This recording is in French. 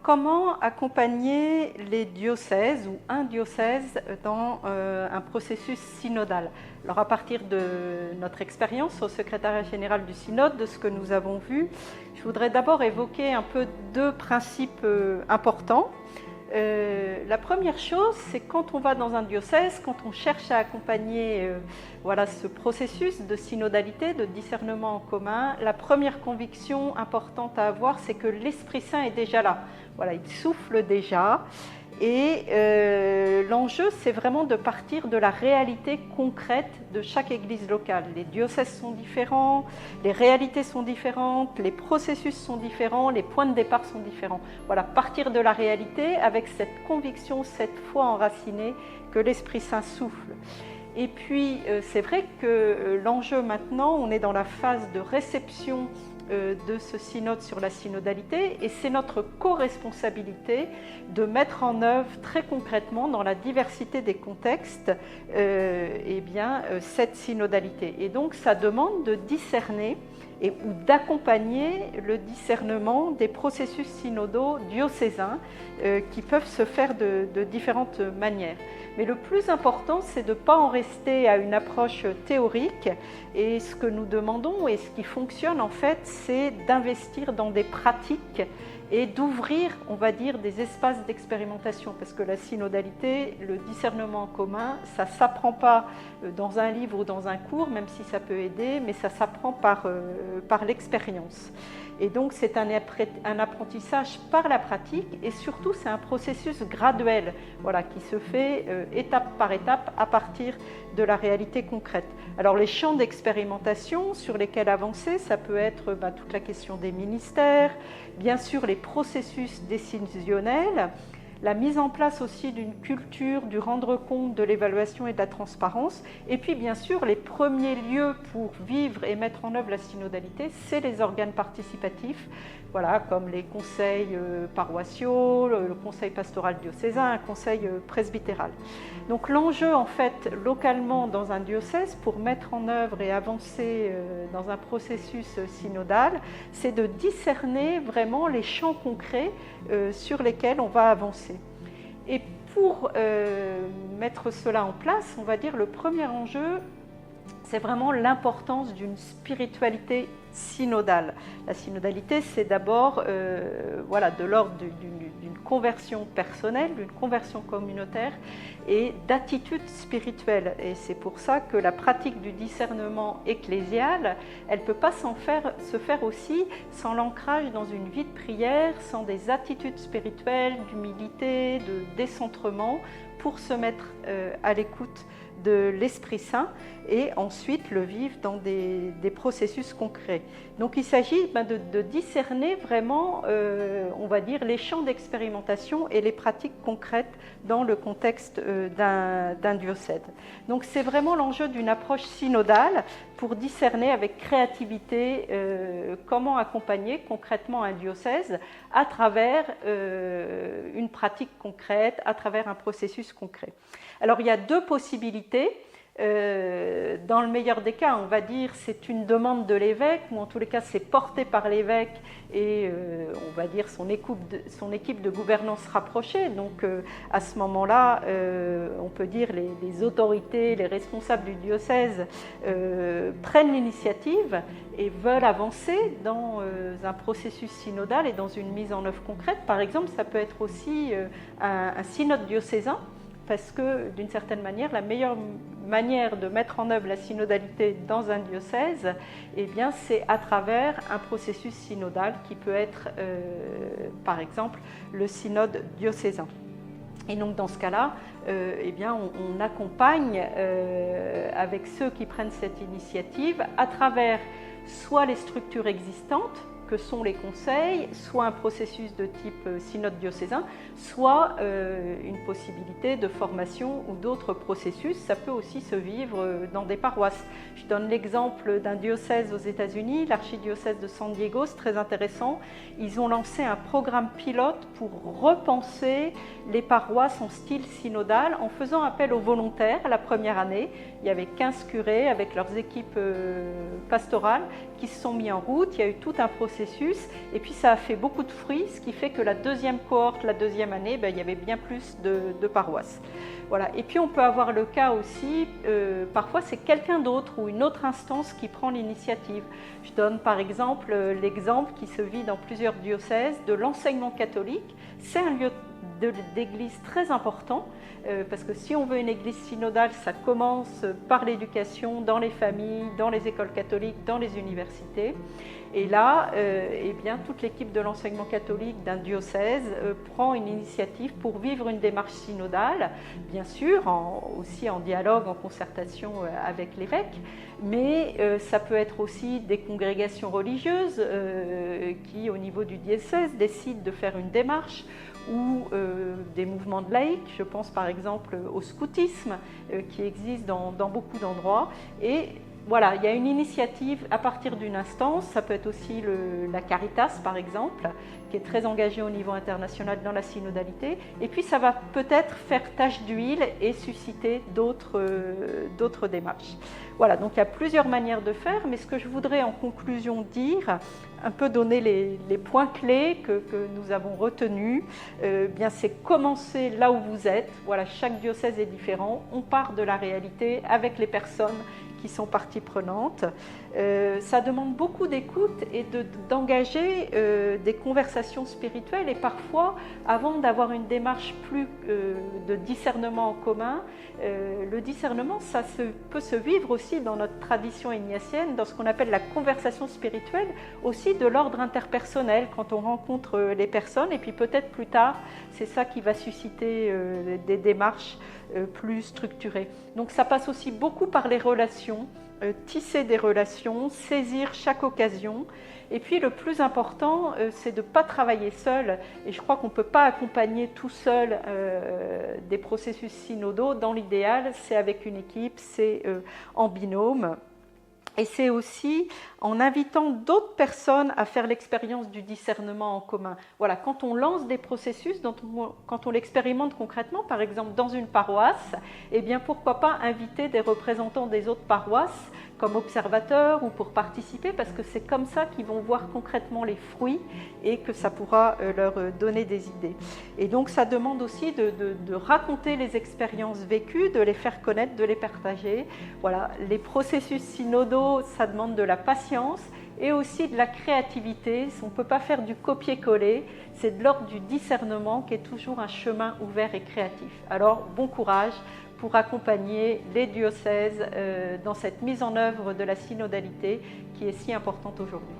comment accompagner les diocèses ou un diocèse dans un processus synodal? Alors, à partir de notre expérience au secrétariat général du synode, de ce que nous avons vu, je voudrais d'abord évoquer un peu deux principes importants. La première chose, c'est quand on va dans un diocèse, quand on cherche à accompagner ce processus de synodalité, de discernement en commun, la première conviction importante à avoir, c'est que l'Esprit Saint est déjà là. Voilà, il souffle déjà. Et l'enjeu, c'est vraiment de partir de la réalité concrète de chaque église locale. Les diocèses sont différents, les réalités sont différentes, les processus sont différents, les points de départ sont différents. Voilà, partir de la réalité avec cette conviction, cette foi enracinée que l'Esprit Saint souffle. Et puis, c'est vrai que l'enjeu maintenant, on est dans la phase de réception de ce synode sur la synodalité, et c'est notre co-responsabilité de mettre en œuvre très concrètement dans la diversité des contextes cette synodalité. Et donc ça demande de discerner ou d'accompagner le discernement des processus synodaux diocésains qui peuvent se faire de différentes manières. Mais le plus important, c'est de ne pas en rester à une approche théorique. Et ce que nous demandons et ce qui fonctionne en fait, c'est d'investir dans des pratiques et d'ouvrir, on va dire, des espaces d'expérimentation. Parce que la synodalité, le discernement en commun, ça ne s'apprend pas dans un livre ou dans un cours, même si ça peut aider, mais ça s'apprend par l'expérience. Et donc c'est un apprentissage par la pratique, et surtout c'est un processus graduel qui se fait étape par étape à partir de la réalité concrète. Alors les champs d'expérimentation sur lesquels avancer, ça peut être toute la question des ministères, bien sûr les processus décisionnels, la mise en place aussi d'une culture du rendre compte, de l'évaluation et de la transparence. Et puis bien sûr, les premiers lieux pour vivre et mettre en œuvre la synodalité, c'est les organes participatifs, comme les conseils paroissiaux, le conseil pastoral diocésain, un conseil presbytéral. Donc l'enjeu en fait localement dans un diocèse pour mettre en œuvre et avancer dans un processus synodal, c'est de discerner vraiment les champs concrets sur lesquels on va avancer. Et pour mettre cela en place, on va dire le premier enjeu, c'est vraiment l'importance d'une spiritualité synodale. La synodalité, c'est d'abord de l'ordre d'une conversion personnelle, d'une conversion communautaire et d'attitude spirituelle. Et c'est pour ça que la pratique du discernement ecclésial, elle ne peut pas se faire aussi sans l'ancrage dans une vie de prière, sans des attitudes spirituelles, d'humilité, de décentrement, pour se mettre à l'écoute de l'Esprit Saint et ensuite le vivre dans des processus concrets. Donc il s'agit de discerner vraiment, on va dire, les champs d'expérimentation et les pratiques concrètes dans le contexte d'un diocèse. Donc c'est vraiment l'enjeu d'une approche synodale pour discerner avec créativité comment accompagner concrètement un diocèse à travers une pratique concrète, à travers un processus concret. Alors il y a deux possibilités. Dans le meilleur des cas, on va dire c'est une demande de l'évêque, ou en tous les cas c'est porté par l'évêque et on va dire son équipe de gouvernance rapprochée. Donc à ce moment-là, on peut dire les autorités, les responsables du diocèse prennent l'initiative et veulent avancer dans un processus synodal et dans une mise en œuvre concrète. Par exemple, ça peut être aussi un synode diocésain, parce que d'une certaine manière, la meilleure manière de mettre en œuvre la synodalité dans un diocèse, c'est à travers un processus synodal qui peut être, par exemple, le synode diocésain. Et donc dans ce cas-là, on accompagne avec ceux qui prennent cette initiative à travers soit les structures existantes, que sont les conseils, soit un processus de type synode diocésain, soit une possibilité de formation ou d'autres processus. Ça peut aussi se vivre dans des paroisses. Je donne l'exemple d'un diocèse aux États-Unis, l'archidiocèse de San Diego, c'est très intéressant. Ils ont lancé un programme pilote pour repenser les paroisses en style synodal en faisant appel aux volontaires la première année. Il y avait 15 curés avec leurs équipes pastorales qui se sont mis en route. Il y a eu tout un processus processus. Et puis ça a fait beaucoup de fruits, ce qui fait que la deuxième cohorte, la deuxième année, il y avait bien plus de paroisses. Voilà. Et puis on peut avoir le cas aussi, parfois c'est quelqu'un d'autre ou une autre instance qui prend l'initiative. Je donne par exemple l'exemple qui se vit dans plusieurs diocèses de l'enseignement catholique. C'est un lieu d'église très important, parce que si on veut une église synodale, ça commence par l'éducation dans les familles, dans les écoles catholiques, dans les universités. Et là, eh bien, toute l'équipe de l'enseignement catholique d'un diocèse prend une initiative pour vivre une démarche synodale, bien sûr, aussi en dialogue, en concertation avec l'évêque, mais ça peut être aussi des congrégations religieuses qui, au niveau du diocèse, décident de faire une démarche, ou des mouvements de laïcs, je pense par exemple au scoutisme qui existe dans beaucoup d'endroits. Et voilà, il y a une initiative à partir d'une instance, ça peut être aussi la Caritas par exemple, qui est très engagée au niveau international dans la synodalité, et puis ça va peut-être faire tache d'huile et susciter d'autres démarches. Voilà, donc il y a plusieurs manières de faire, mais ce que je voudrais en conclusion dire, un peu donner les points clés que nous avons retenus, bien c'est commencer là où vous êtes. Voilà, chaque diocèse est différent, on part de la réalité avec les personnes qui sont parties prenantes. Ça demande beaucoup d'écoute et d'engager des conversations spirituelles, et parfois, avant d'avoir une démarche plus de discernement en commun, le discernement, ça peut se vivre aussi dans notre tradition ignatienne, dans ce qu'on appelle la conversation spirituelle, aussi de l'ordre interpersonnel, quand on rencontre les personnes, et puis peut-être plus tard, c'est ça qui va susciter des démarches plus structurées. Donc ça passe aussi beaucoup par les relations, tisser des relations, saisir chaque occasion. Et puis le plus important, c'est de ne pas travailler seul. Et je crois qu'on ne peut pas accompagner tout seul des processus synodaux. Dans l'idéal, c'est avec une équipe, c'est en binôme. Et c'est aussi en invitant d'autres personnes à faire l'expérience du discernement en commun. Voilà, quand on lance des processus, quand on l'expérimente concrètement, par exemple dans une paroisse, eh bien pourquoi pas inviter des représentants des autres paroisses comme observateurs ou pour participer, parce que c'est comme ça qu'ils vont voir concrètement les fruits et que ça pourra leur donner des idées. Et donc ça demande aussi de raconter les expériences vécues, de les faire connaître, de les partager. Voilà, les processus synodaux, ça demande de la patience et aussi de la créativité. On ne peut pas faire du copier-coller, c'est de l'ordre du discernement qui est toujours un chemin ouvert et créatif. Alors bon courage pour accompagner les diocèses dans cette mise en œuvre de la synodalité qui est si importante aujourd'hui.